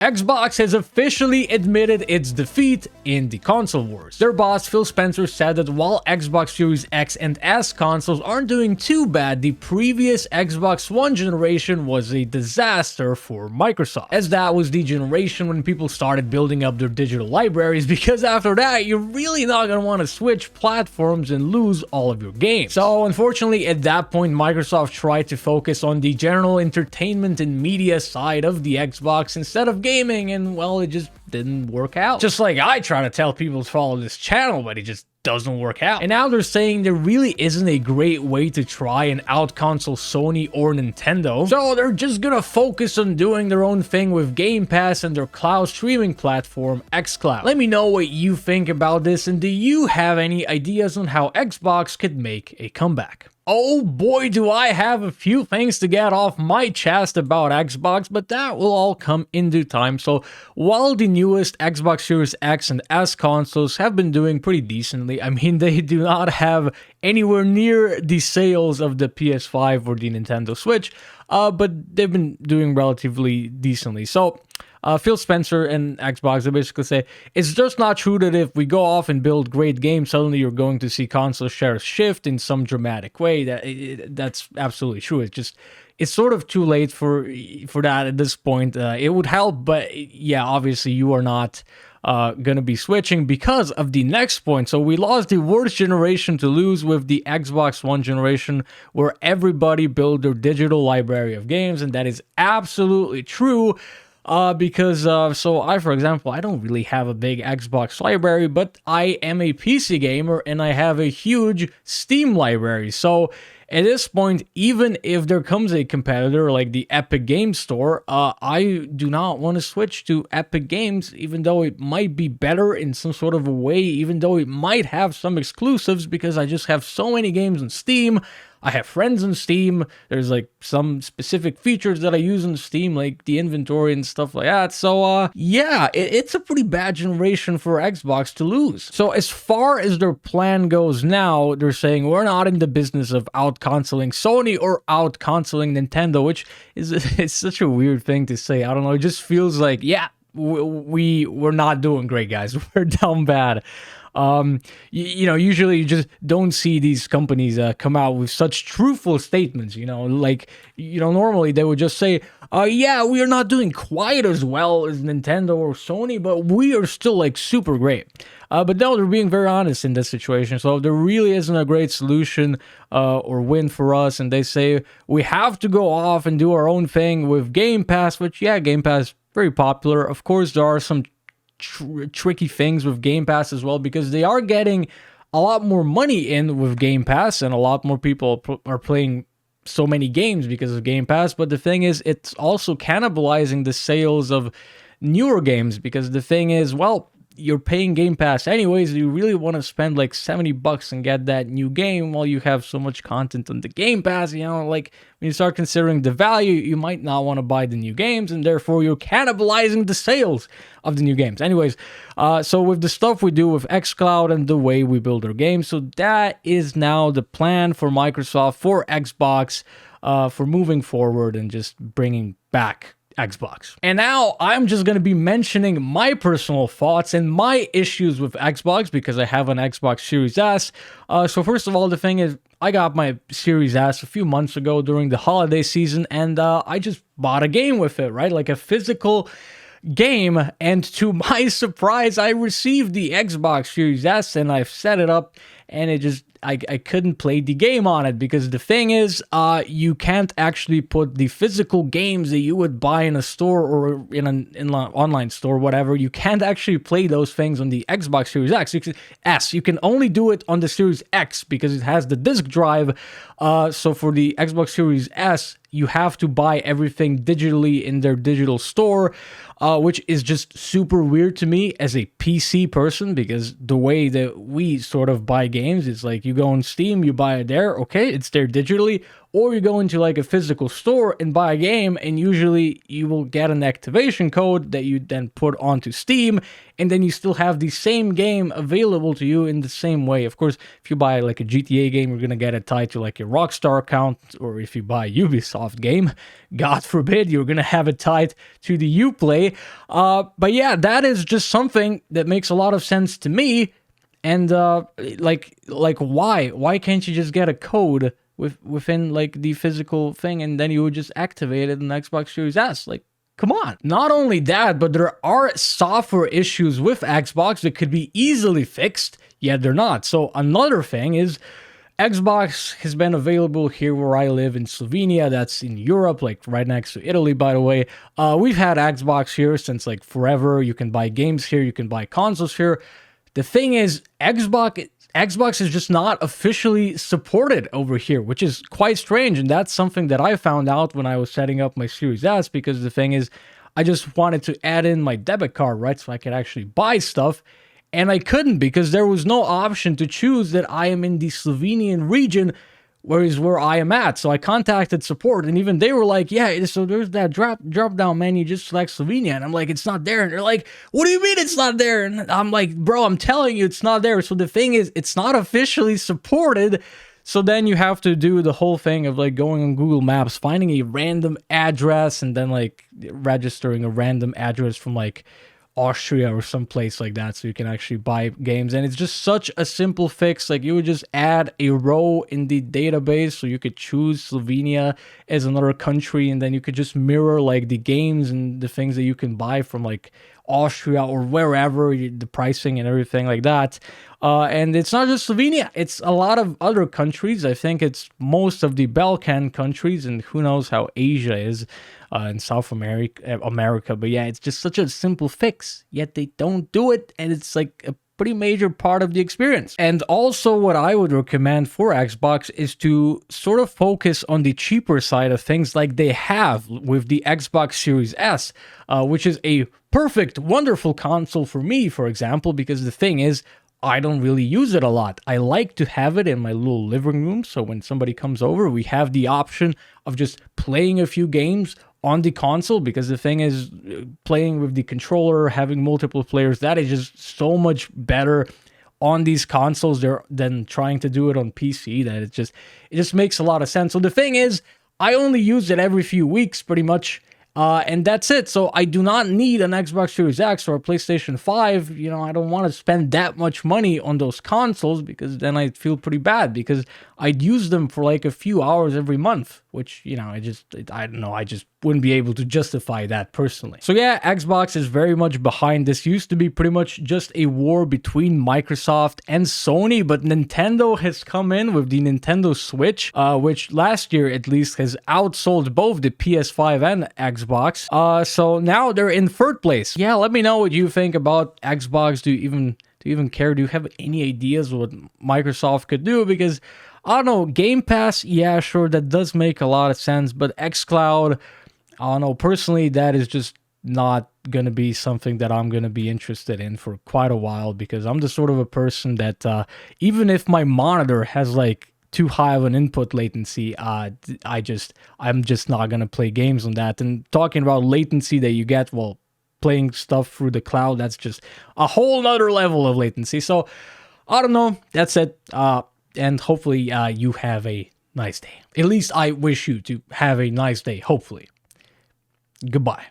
Xbox has officially admitted its defeat in the console wars. Their boss Phil Spencer said that while Xbox Series X and S consoles aren't doing too bad, the previous Xbox One generation was a disaster for Microsoft, as that was the generation when people started building up their digital libraries, because after that you're really not going to want to switch platforms and lose all of your games. So unfortunately at that point Microsoft tried to focus on the general entertainment and media side of the Xbox instead of gaming, and well, it just didn't work out. Just like I try to tell people to follow this channel, but it just doesn't work out. And now they're saying there really isn't a great way to try and out-console Sony or Nintendo, so they're just gonna focus on doing their own thing with Game Pass and their cloud streaming platform, Xcloud. Let me know what you think about this, and do you have any ideas on how Xbox could make a comeback? Oh boy, do I have a few things to get off my chest about Xbox, but that will all come in due time. So while the newest Xbox Series X and S consoles have been doing pretty decently, I mean, they do not have anywhere near the sales of the PS5 or the Nintendo Switch, but they've been doing relatively decently. So Phil Spencer and Xbox, they basically say, it's just not true that if we go off and build great games, suddenly you're going to see console shares shift in some dramatic way. That's absolutely true. It's sort of too late for that at this point. It would help, but yeah, obviously you are not going to be switching because of the next point. So we lost the worst generation to lose with the Xbox One generation, where everybody built their digital library of games, and that is absolutely true. Because so I, for example, I don't really have a big Xbox library, but I am a PC gamer and I have a huge Steam library. So at this point, even if there comes a competitor like the Epic Games Store, I do not want to switch to Epic Games, even though it might be better in some sort of a way, even though it might have some exclusives, because I just have so many games on Steam. I have friends on Steam. There's like some specific features that I use on Steam, like the inventory and stuff like that. So yeah, it's a pretty bad generation for Xbox to lose. So as far as their plan goes now, they're saying we're not in the business of out-consoling Sony or out-consoling Nintendo, which is it's such a weird thing to say. I don't know. It just feels like, yeah, we're not doing great, guys. We're down bad. You know, usually you just don't see these companies come out with such truthful statements, you know, like, you know, normally they would just say, yeah, we are not doing quite as well as Nintendo or Sony, but we are still like super great. But no, they're being very honest in this situation. So there really isn't a great solution or win for us. And they say we have to go off and do our own thing with Game Pass, which, yeah, Game Pass, very popular. Of course, there are some tricky things with Game Pass as well, because they are getting a lot more money in with Game Pass, and a lot more people are playing so many games because of Game Pass. But the thing is, it's also cannibalizing the sales of newer games, because the thing is, well, you're paying Game Pass anyways. You really want to spend like $70 and get that new game while you have so much content on the Game Pass, you know, like when you start considering the value, you might not want to buy the new games, and therefore you're cannibalizing the sales of the new games. Anyways, so with the stuff we do with Xcloud and the way we build our games, so that is now the plan for Microsoft, for Xbox, for moving forward and just bringing back Xbox. And now I'm just going to be mentioning my personal thoughts and my issues with Xbox, because I have an Xbox Series S. So first of all, the thing is, I got my Series S a few months ago during the holiday season, and I just bought a game with it, right? Like a physical game. And to my surprise, I received the Xbox Series S and I've set it up, and it just, I couldn't play the game on it, because the thing is, you can't actually put the physical games that you would buy in a store or in an online store, whatever. You can't actually play those things on the Xbox Series X. You can only do it on the Series X because it has the disc drive. So for the Xbox Series S, you have to buy everything digitally in their digital store, which is just super weird to me as a PC person, because the way that we sort of buy games is like, you go on Steam, you buy it there, okay, it's there digitally, or you go into like a physical store and buy a game, and usually you will get an activation code that you then put onto Steam, and then you still have the same game available to you in the same way. Of course, if you buy like a GTA game, you're gonna get it tied to like your Rockstar account, or if you buy a Ubisoft game, God forbid, you're gonna have it tied to the Uplay. But yeah, that is just something that makes a lot of sense to me. And like why can't you just get a code within like the physical thing, and then you would just activate it in Xbox Series S? Like, come on. Not only that, but there are software issues with Xbox that could be easily fixed, yet they're not. So another thing is, Xbox has been available here where I live in Slovenia. That's in Europe, like right next to Italy, by the way. We've had Xbox here since like forever. You can buy games here, you can buy consoles here. The thing is, Xbox is just not officially supported over here, which is quite strange, and that's something that I found out when I was setting up my Series S, because the thing is, I just wanted to add in my debit card, right, so I could actually buy stuff, and I couldn't because there was no option to choose that I am in the Slovenian region, where I am at. So I contacted support, and even they were like, yeah, so there's that drop down menu, just select Slovenia. And I'm like, it's not there. And they're like, what do you mean it's not there? And I'm like, bro, I'm telling you it's not there. So the thing is, it's not officially supported. So then you have to do the whole thing of like going on Google Maps, finding a random address, and then like registering a random address from like Austria or someplace like that, so you can actually buy games. And it's just such a simple fix. Like, you would just add a row in the database, so you could choose Slovenia as another country, and then you could just mirror like the games and the things that you can buy from like Austria or wherever, the pricing and everything like that. And it's not just Slovenia, it's a lot of other countries. I think it's most of the Balkan countries, and who knows how Asia is in South America. But yeah, it's just such a simple fix, yet they don't do it, and it's like a pretty major part of the experience. And also, what I would recommend for Xbox is to sort of focus on the cheaper side of things, like they have with the Xbox Series S, which is a perfect, wonderful console for me, for example, because the thing is, I don't really use it a lot. I like to have it in my little living room, so when somebody comes over, we have the option of just playing a few games on the console, because the thing is, playing with the controller, having multiple players, that is just so much better on these consoles there than trying to do it on PC, that it just makes a lot of sense. So the thing is, I only use it every few weeks pretty much, and that's it. So I do not need an Xbox Series X or a PlayStation 5. You know, I don't want to spend that much money on those consoles, because then I feel pretty bad, because I'd use them for like a few hours every month, which, you know, I don't know, I just wouldn't be able to justify that personally. So yeah, Xbox is very much behind this. Used to be pretty much just a war between Microsoft and Sony, but Nintendo has come in with the Nintendo Switch, which last year at least has outsold both the PS5 and Xbox. So now they're in third place. Yeah, let me know what you think about Xbox. Do you even care? Do you have any ideas what Microsoft could do? Because I don't know, Game Pass, yeah, sure, that does make a lot of sense, but Xcloud, I don't know, personally, that is just not going to be something that I'm going to be interested in for quite a while, because I'm the sort of a person that even if my monitor has like too high of an input latency, I'm just not going to play games on that. And talking about latency that you get while playing stuff through the cloud, that's just a whole nother level of latency. So I don't know, that's it. And hopefully you have a nice day. At least I wish you to have a nice day, hopefully. Goodbye.